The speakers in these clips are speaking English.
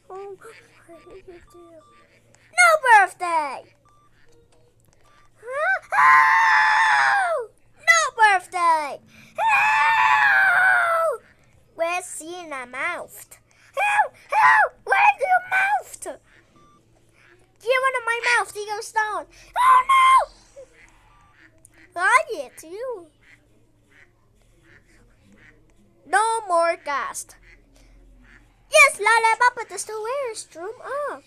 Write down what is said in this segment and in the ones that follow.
Oh, what did you do? No birthday! Oh! No birthday! Oh! Where's your mouth? Oh! Oh! Where's your mouth? Get one of my mouth, you go down. Oh no! I get you. No more gas. Yes, lollipop is the restroom. Oh.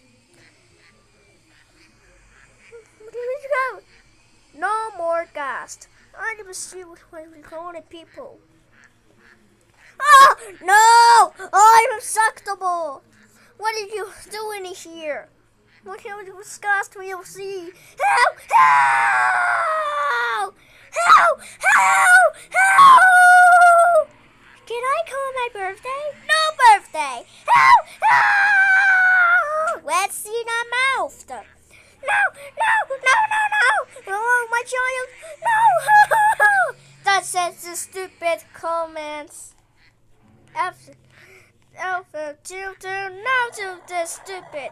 No more gas. I never see what we're calling people. Oh no! I'm acceptable. What are you doing here? What kind of disgust will you see? Help! Help! Help! Help! Help! Can I call my birthday? No birthday! Help! Help! Let's see my mouth. No! No! No! No! No! Oh, my child! No! That says the stupid comments. Alpha children, now to the stupid.